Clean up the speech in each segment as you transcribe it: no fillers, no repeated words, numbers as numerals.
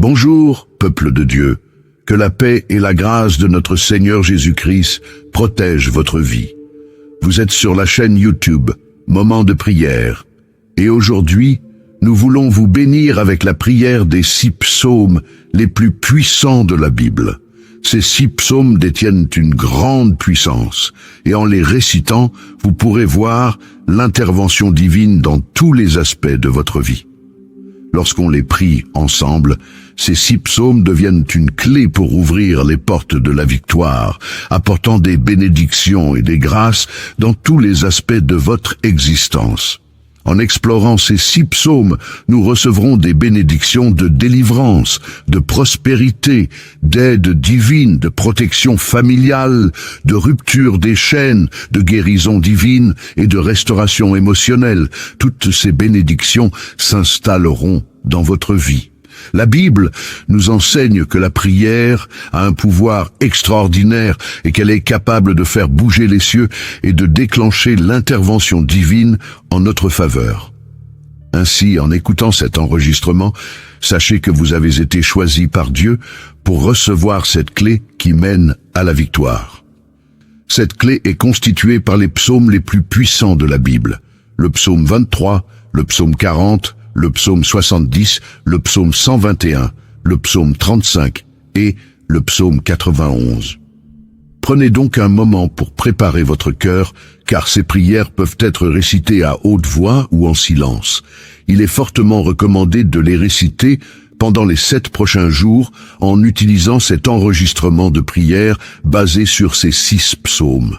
Bonjour, peuple de Dieu. Que la paix et la grâce de notre Seigneur Jésus-Christ protègent votre vie. Vous êtes sur la chaîne YouTube, Moment de prière. Et aujourd'hui, nous voulons vous bénir avec la prière des 6 psaumes les plus puissants de la Bible. Ces 6 psaumes détiennent une grande puissance, et en les récitant, vous pourrez voir l'intervention divine dans tous les aspects de votre vie. Lorsqu'on les prie ensemble, ces 6 psaumes deviennent une clé pour ouvrir les portes de la victoire, apportant des bénédictions et des grâces dans tous les aspects de votre existence. En explorant ces 6 psaumes, nous recevrons des bénédictions de délivrance, de prospérité, d'aide divine, de protection familiale, de rupture des chaînes, de guérison divine et de restauration émotionnelle. Toutes ces bénédictions s'installeront dans votre vie. La Bible nous enseigne que la prière a un pouvoir extraordinaire et qu'elle est capable de faire bouger les cieux et de déclencher l'intervention divine en notre faveur. Ainsi, en écoutant cet enregistrement, sachez que vous avez été choisi par Dieu pour recevoir cette clé qui mène à la victoire. Cette clé est constituée par les psaumes les plus puissants de la Bible. Le psaume 23, le psaume 40, le psaume 70, le psaume 121, le psaume 35 et le psaume 91. Prenez donc un moment pour préparer votre cœur, car ces prières peuvent être récitées à haute voix ou en silence. Il est fortement recommandé de les réciter pendant les 7 prochains jours en utilisant cet enregistrement de prière basé sur ces 6 psaumes.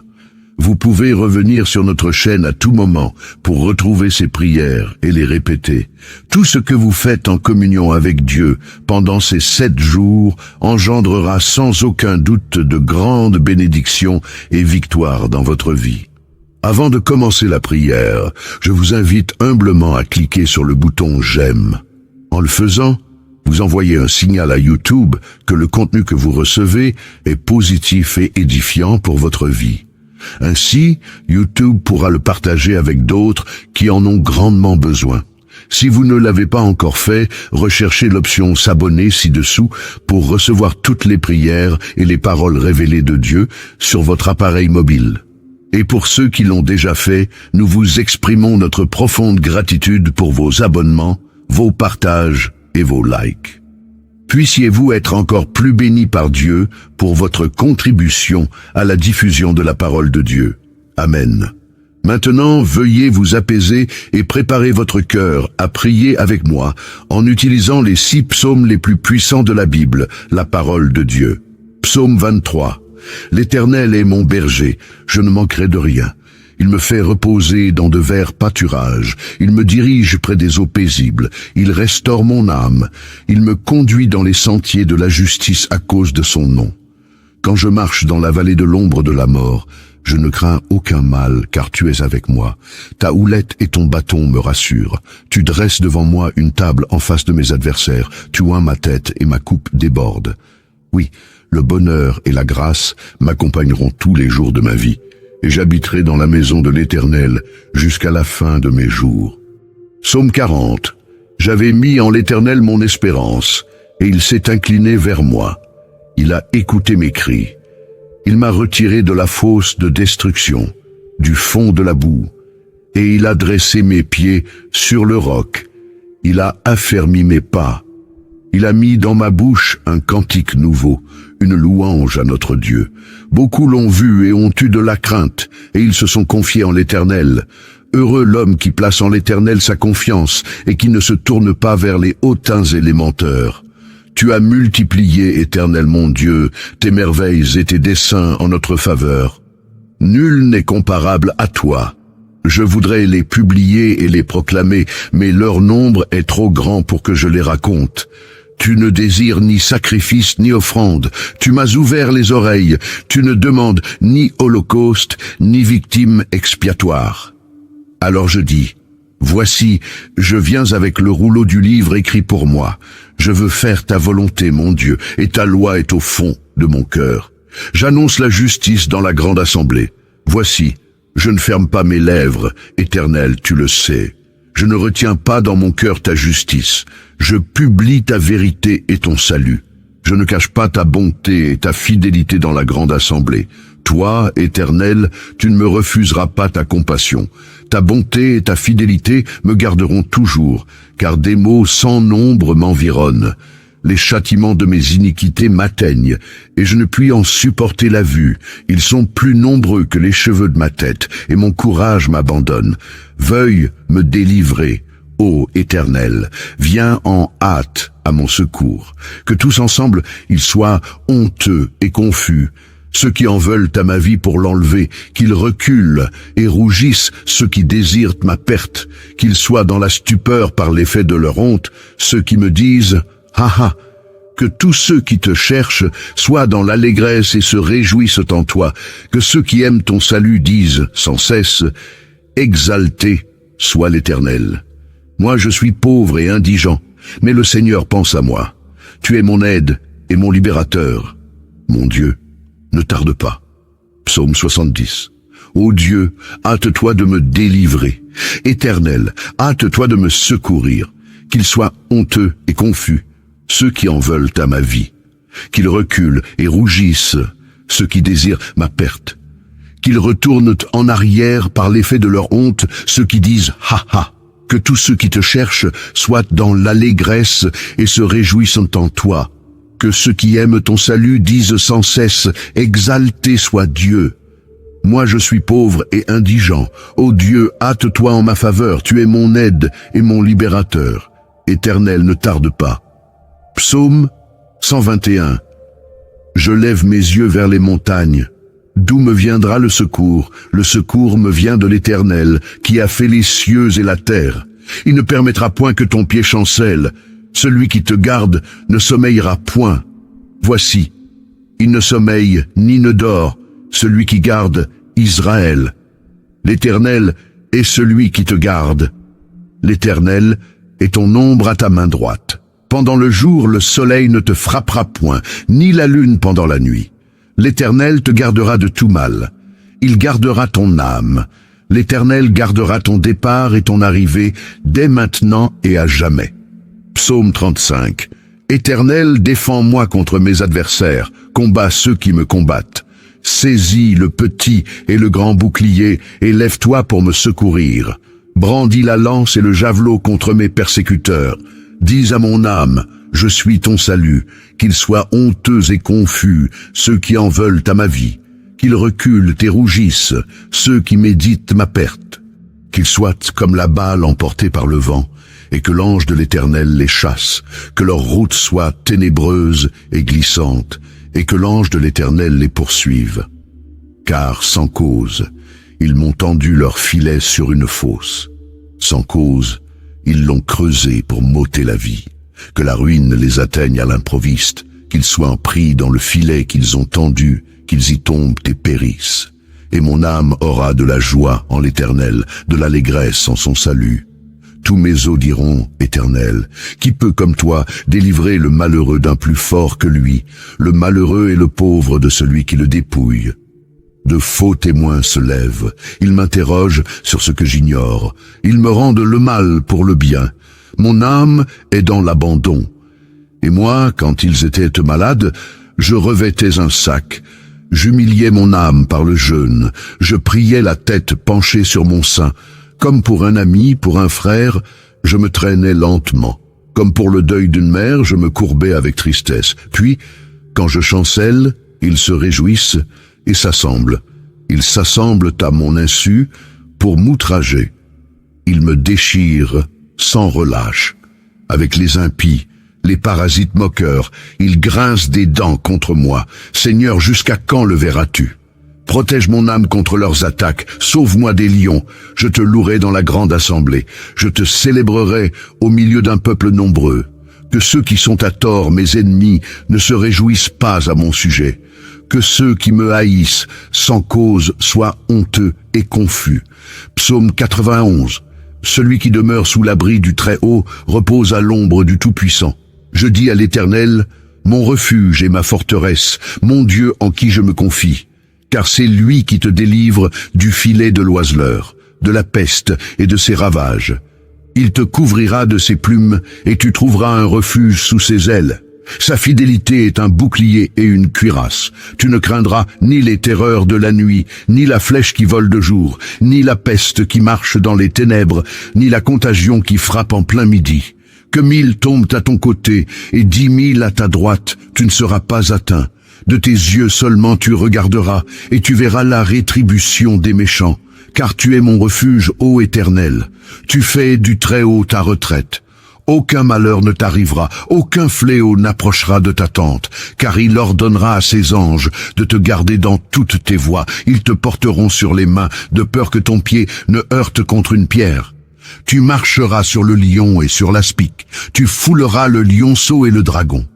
Vous pouvez revenir sur notre chaîne à tout moment pour retrouver ces prières et les répéter. Tout ce que vous faites en communion avec Dieu pendant ces 7 jours engendrera sans aucun doute de grandes bénédictions et victoires dans votre vie. Avant de commencer la prière, je vous invite humblement à cliquer sur le bouton « J'aime ». En le faisant, vous envoyez un signal à YouTube que le contenu que vous recevez est positif et édifiant pour votre vie. Ainsi, YouTube pourra le partager avec d'autres qui en ont grandement besoin. Si vous ne l'avez pas encore fait, recherchez l'option s'abonner ci-dessous pour recevoir toutes les prières et les paroles révélées de Dieu sur votre appareil mobile. Et pour ceux qui l'ont déjà fait, nous vous exprimons notre profonde gratitude pour vos abonnements, vos partages et vos likes. Puissiez-vous être encore plus bénis par Dieu pour votre contribution à la diffusion de la parole de Dieu. Amen. Maintenant, veuillez vous apaiser et préparer votre cœur à prier avec moi en utilisant les 6 psaumes les plus puissants de la Bible, la parole de Dieu. Psaume 23. L'Éternel est mon berger, je ne manquerai de rien. Il me fait reposer dans de verts pâturages. Il me dirige près des eaux paisibles. Il restaure mon âme. Il me conduit dans les sentiers de la justice à cause de son nom. Quand je marche dans la vallée de l'ombre de la mort, je ne crains aucun mal, car tu es avec moi. Ta houlette et ton bâton me rassurent. Tu dresses devant moi une table en face de mes adversaires. Tu oins ma tête et ma coupe déborde. Oui, le bonheur et la grâce m'accompagneront tous les jours de ma vie. Et j'habiterai dans la maison de l'Éternel jusqu'à la fin de mes jours. Psaume 40. J'avais mis en l'Éternel mon espérance, et il s'est incliné vers moi. Il a écouté mes cris. Il m'a retiré de la fosse de destruction, du fond de la boue, et il a dressé mes pieds sur le roc. Il a affermi mes pas. Il a mis dans ma bouche un cantique nouveau, une louange à notre Dieu. Beaucoup l'ont vu et ont eu de la crainte, et ils se sont confiés en l'Éternel. Heureux l'homme qui place en l'Éternel sa confiance et qui ne se tourne pas vers les hautains et les menteurs. Tu as multiplié, Éternel mon Dieu, tes merveilles et tes desseins en notre faveur. Nul n'est comparable à toi. Je voudrais les publier et les proclamer, mais leur nombre est trop grand pour que je les raconte. Tu ne désires ni sacrifice ni offrande. Tu m'as ouvert les oreilles. Tu ne demandes ni holocauste, ni victime expiatoire. Alors je dis, voici, je viens avec le rouleau du livre écrit pour moi. Je veux faire ta volonté, mon Dieu, et ta loi est au fond de mon cœur. J'annonce la justice dans la grande assemblée. Voici, je ne ferme pas mes lèvres, Éternel, tu le sais. Je ne retiens pas dans mon cœur ta justice. Je publie ta vérité et ton salut. Je ne cache pas ta bonté et ta fidélité dans la grande assemblée. Toi, Éternel, tu ne me refuseras pas ta compassion. Ta bonté et ta fidélité me garderont toujours, car des maux sans nombre m'environnent. Les châtiments de mes iniquités m'atteignent, et je ne puis en supporter la vue. Ils sont plus nombreux que les cheveux de ma tête, et mon courage m'abandonne. Veuille me délivrer, ô Éternel, viens en hâte à mon secours. Que tous ensemble, ils soient honteux et confus. Ceux qui en veulent à ma vie pour l'enlever, qu'ils reculent et rougissent ceux qui désirent ma perte, qu'ils soient dans la stupeur par l'effet de leur honte, ceux qui me disent « Ha ha !» Que tous ceux qui te cherchent soient dans l'allégresse et se réjouissent en toi, que ceux qui aiment ton salut disent sans cesse « Exalté soit l'Éternel !» Moi je suis pauvre et indigent, mais le Seigneur pense à moi. Tu es mon aide et mon libérateur. Mon Dieu, ne tarde pas. Psaume 70. Ô Dieu, hâte-toi de me délivrer. Éternel, hâte-toi de me secourir. Qu'ils soient honteux et confus, ceux qui en veulent à ma vie. Qu'ils reculent et rougissent, ceux qui désirent ma perte. Qu'ils retournent en arrière par l'effet de leur honte, ceux qui disent « Ha ha !» Que tous ceux qui te cherchent soient dans l'allégresse et se réjouissent en toi. Que ceux qui aiment ton salut disent sans cesse « Exalté soit Dieu !» Moi je suis pauvre et indigent. Ô Dieu, hâte-toi en ma faveur, tu es mon aide et mon libérateur. Éternel, ne tarde pas. Psaume 121. Je lève mes yeux vers les montagnes. D'où me viendra le secours? Le secours me vient de l'Éternel, qui a fait les cieux et la terre. Il ne permettra point que ton pied chancelle. Celui qui te garde ne sommeillera point. Voici, il ne sommeille ni ne dort, celui qui garde Israël. L'Éternel est celui qui te garde. L'Éternel est ton ombre à ta main droite. Pendant le jour, le soleil ne te frappera point, ni la lune pendant la nuit. L'Éternel te gardera de tout mal. Il gardera ton âme. L'Éternel gardera ton départ et ton arrivée dès maintenant et à jamais. Psaume 35. Éternel, défends-moi contre mes adversaires, combat ceux qui me combattent. Saisis le petit et le grand bouclier et lève-toi pour me secourir. Brandis la lance et le javelot contre mes persécuteurs. Dis à mon âme, je suis ton salut, qu'ils soient honteux et confus, ceux qui en veulent à ma vie. Qu'ils reculent et rougissent, ceux qui méditent ma perte. Qu'ils soient comme la balle emportée par le vent, et que l'ange de l'Éternel les chasse, que leur route soit ténébreuse et glissante, et que l'ange de l'Éternel les poursuive. Car sans cause, ils m'ont tendu leur filet sur une fosse. Sans cause, ils l'ont creusé pour m'ôter la vie. Que la ruine les atteigne à l'improviste, qu'ils soient pris dans le filet qu'ils ont tendu, qu'ils y tombent et périssent. Et mon âme aura de la joie en l'Éternel, de l'allégresse en son salut. Tous mes os diront, Éternel, qui peut comme toi délivrer le malheureux d'un plus fort que lui, le malheureux et le pauvre de celui qui le dépouille. De faux témoins se lèvent, ils m'interrogent sur ce que j'ignore, ils me rendent le mal pour le bien. Mon âme est dans l'abandon. Et moi, quand ils étaient malades, je revêtais un sac. J'humiliais mon âme par le jeûne. Je priais la tête penchée sur mon sein. Comme pour un ami, pour un frère, je me traînais lentement. Comme pour le deuil d'une mère, je me courbais avec tristesse. Puis, quand je chancelle, ils se réjouissent et s'assemblent. Ils s'assemblent à mon insu pour m'outrager. Ils me déchirent sans relâche. Avec les impies, les parasites moqueurs, ils grincent des dents contre moi. Seigneur, jusqu'à quand le verras-tu? Protège mon âme contre leurs attaques, sauve-moi des lions. Je te louerai dans la grande assemblée. Je te célébrerai au milieu d'un peuple nombreux. Que ceux qui sont à tort, mes ennemis, ne se réjouissent pas à mon sujet. Que ceux qui me haïssent sans cause soient honteux et confus. Psaume 91. Celui qui demeure sous l'abri du Très-Haut repose à l'ombre du Tout-Puissant. Je dis à l'Éternel, mon refuge et ma forteresse, mon Dieu en qui je me confie. Car c'est lui qui te délivre du filet de l'oiseleur, de la peste et de ses ravages. Il te couvrira de ses plumes et tu trouveras un refuge sous ses ailes. Sa fidélité est un bouclier et une cuirasse. Tu ne craindras ni les terreurs de la nuit, ni la flèche qui vole de jour, ni la peste qui marche dans les ténèbres, ni la contagion qui frappe en plein midi. Que 1000 tombent à ton côté et 10 000 à ta droite, tu ne seras pas atteint. De tes yeux seulement tu regarderas et tu verras la rétribution des méchants. Car tu es mon refuge, ô Éternel. Tu fais du Très-Haut ta retraite. Aucun malheur ne t'arrivera, aucun fléau n'approchera de ta tente, car il ordonnera à ses anges de te garder dans toutes tes voies. Ils te porteront sur les mains, de peur que ton pied ne heurte contre une pierre. Tu marcheras sur le lion et sur l'aspic, tu fouleras le lionceau et le dragon.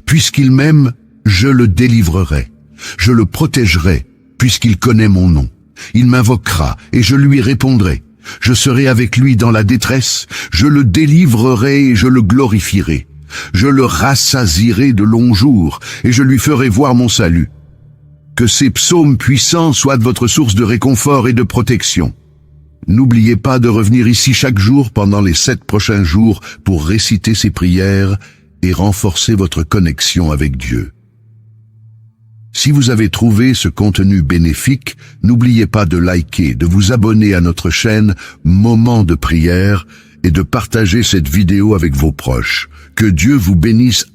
Puisqu'il m'aime, je le délivrerai, je le protégerai, puisqu'il connaît mon nom. Il m'invoquera et je lui répondrai. Je serai avec lui dans la détresse, je le délivrerai et je le glorifierai. Je le rassasierai de longs jours et je lui ferai voir mon salut. Que ces psaumes puissants soient votre source de réconfort et de protection. N'oubliez pas de revenir ici chaque jour pendant les 7 prochains jours pour réciter ces prières et renforcer votre connexion avec Dieu. Si vous avez trouvé ce contenu bénéfique, n'oubliez pas de liker, de vous abonner à notre chaîne Moment de prière et de partager cette vidéo avec vos proches. Que Dieu vous bénisse